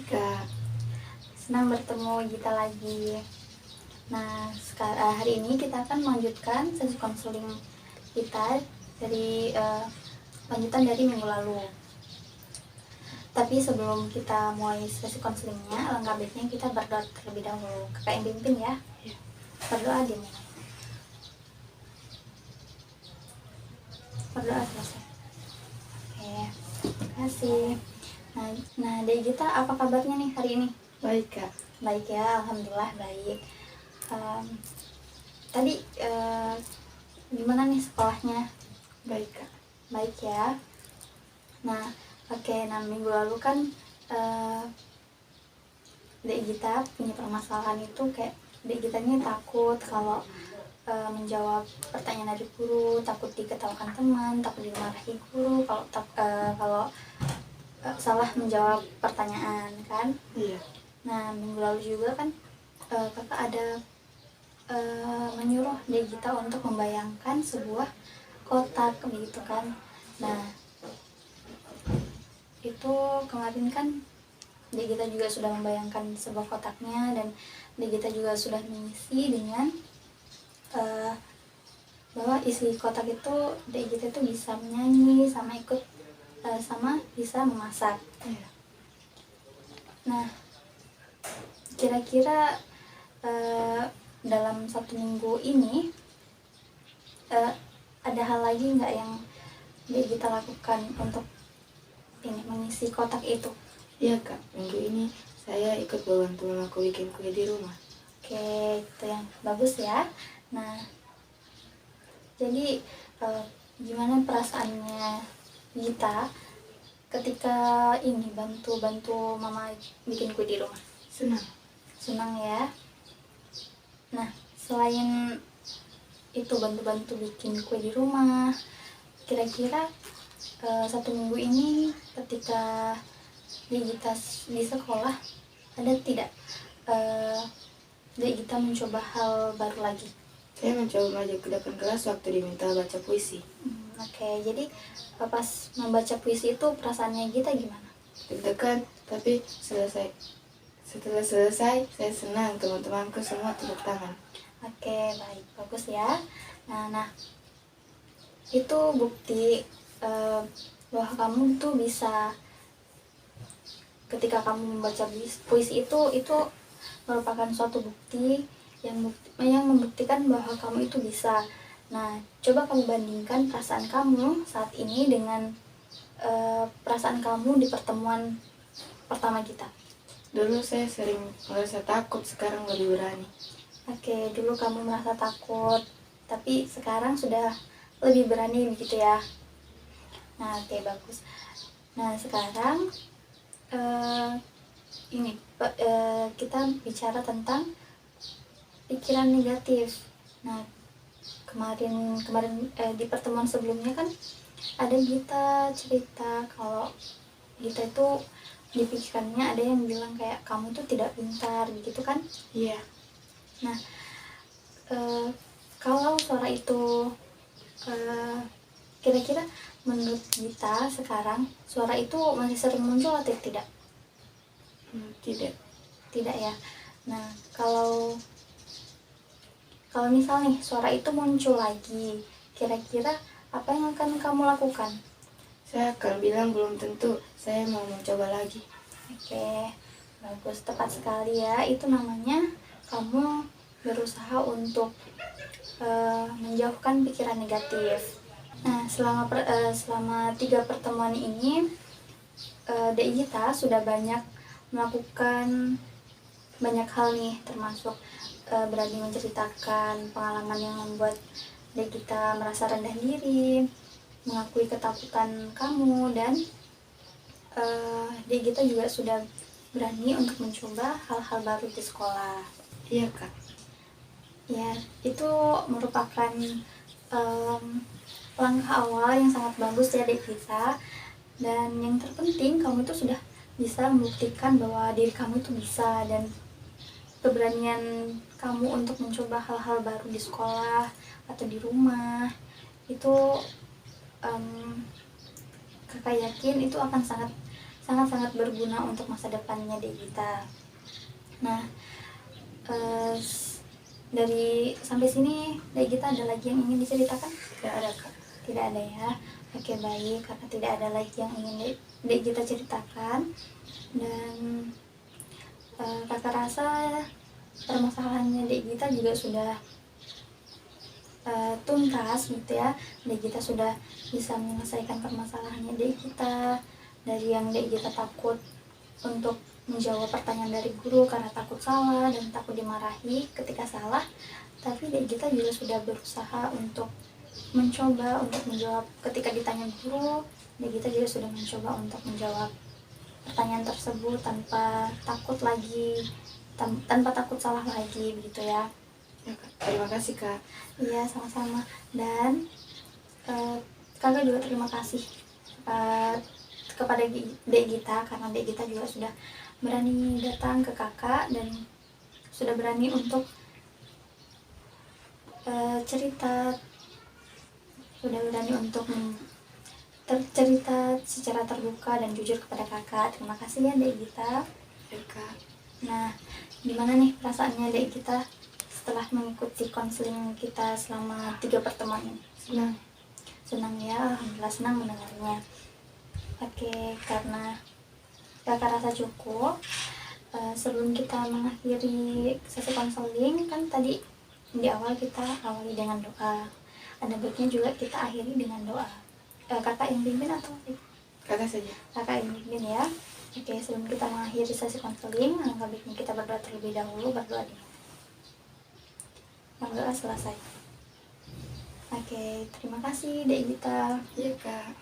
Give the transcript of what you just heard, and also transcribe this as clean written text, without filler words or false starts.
Kak. Senang bertemu Gita lagi. Nah, hari ini kita akan melanjutkan sesi konseling kita dari lanjutan dari minggu lalu. Tapi sebelum kita mulai sesi konselingnya, alangkah baiknya kita berdoa terlebih dahulu. Kakak yang pimpin ya. Berdoa dimulai. Berdoa selesai. Oke, terima kasih. Nah, dari Gita, apa kabarnya nih hari ini? Baik, Kak. Baik ya, alhamdulillah baik. Tadi gimana nih sekolahnya? Baik, Kak. Baik ya. Nah, nah minggu lalu kan Dek Gita punya permasalahan itu kayak Dek Gita ini takut kalau menjawab pertanyaan dari guru, takut diketawakan teman, takut dimarahi guru kalau salah menjawab pertanyaan kan. Iya. Nah, minggu lalu juga kan kakak ada menyuruh Dek Gita untuk membayangkan sebuah kotak begitu kan. Nah, itu kemarin kan Dek Gita juga sudah membayangkan sebuah kotaknya, dan Dek Gita juga sudah mengisi dengan bahwa isi kotak itu Dek Gita itu bisa menyanyi sama ikut sama bisa memasak. Iya. Nah, kira-kira dalam 1 minggu ini ada hal lagi nggak yang Dek Gita lakukan untuk mengisi kotak itu? Iya, Kak. Minggu ini saya ikut membantu mamaku bikin kue di rumah. Oke, itu yang bagus ya. Nah, jadi gimana perasaannya Gita ketika bantu mama bikin kue di rumah? Senang ya. Nah, selain itu bantu bikin kue di rumah, kira-kira 1 minggu ini ketika Gita di sekolah ada tidak Gita mencoba hal baru lagi? Saya mencoba maju ke depan kelas waktu diminta baca puisi. Oke, jadi pas membaca puisi itu perasaannya Gita gimana? Deg-degan, tapi setelah selesai saya senang, teman-temanku semua tepuk tangan. Oke, baik, bagus ya. Nah, itu bukti bahwa kamu tuh bisa, ketika kamu membaca puisi itu merupakan suatu bukti yang membuktikan bahwa kamu itu bisa. Nah, coba kamu bandingkan perasaan kamu saat ini dengan perasaan kamu di pertemuan pertama kita. Dulu saya sering merasa takut, sekarang lebih berani. Oke, dulu kamu merasa takut, tapi sekarang sudah lebih berani begitu ya. Nah, oke, bagus. Nah, sekarang kita bicara tentang pikiran negatif. Nah, kemarin di pertemuan sebelumnya kan ada Gita cerita kalau Gita itu di pikirannya ada yang bilang kayak kamu tuh tidak pintar begitu kan? Iya. Nah, kalau suara itu kira-kira menurut Gita sekarang suara itu masih sering muncul atau tidak? Tidak ya. Nah, kalau misal nih suara itu muncul lagi, kira-kira apa yang akan kamu lakukan? Saya akan bilang belum tentu, saya mau mencoba lagi. Oke, bagus, tepat sekali ya. Itu namanya kamu berusaha untuk menjauhkan pikiran negatif. Nah, selama 3 pertemuan ini Dek Gita sudah banyak melakukan banyak hal nih, termasuk berani menceritakan pengalaman yang membuat Dek Gita merasa rendah diri, mengakui ketakutan kamu, dan Dek Gita juga sudah berani untuk mencoba hal-hal baru di sekolah. Iya, Kak. Ya, itu merupakan langkah awal yang sangat bagus ya Dek Gita. Dan yang terpenting, kamu itu sudah bisa membuktikan bahwa diri kamu itu bisa, dan keberanian kamu untuk mencoba hal-hal baru di sekolah atau di rumah itu kakak yakin itu akan sangat sangat-sangat berguna untuk masa depannya Dek Gita. Nah, dari sampai sini Dek Gita ada lagi yang ingin diceritakan? Tidak ada Kak. Tidak ada ya. Oke, baik, karena tidak ada lagi yang ingin Dek Gita ceritakan, dan kakak rasa permasalahannya Dek Gita juga sudah tuntas gitu ya. Dek Gita sudah bisa menyelesaikan permasalahannya Dek Gita, dari yang Dek Gita takut untuk menjawab pertanyaan dari guru karena takut salah dan takut dimarahi ketika salah, tapi Dek Gita juga sudah berusaha untuk mencoba untuk menjawab ketika ditanya guru. Dek Gita juga sudah mencoba untuk menjawab pertanyaan tersebut tanpa takut lagi, tanpa takut salah lagi begitu ya. Ya, Kak. Terima kasih Kak. Iya, sama-sama. Dan kakak juga terima kasih kepada Dek Gita, karena Dek Gita juga sudah berani datang ke kakak dan sudah berani untuk cerita, sudah berani untuk cerita secara terbuka dan jujur kepada kakak. Terima kasih ya Dek Gita. Ya Kak. Nah, gimana nih perasaannya Dek Gita setelah mengikuti konseling kita selama 3 pertemuan ini? Senang ya, alhamdulillah senang mendengarnya. Oke, karena kakak rasa cukup, sebelum kita mengakhiri sesi konseling, kan tadi di awal kita awali dengan doa, ada baiknya juga kita akhiri dengan doa. Kakak yang pimpin atau Kakak saja. kakak yang pimpin ya. Oke, sebelum kita mengakhiri sesi konseling, alangkah baiknya kita berdoa terlebih dahulu. Berdoa dulu. Berdoa selesai. Oke, terima kasih Dek Gita. Iya Kak.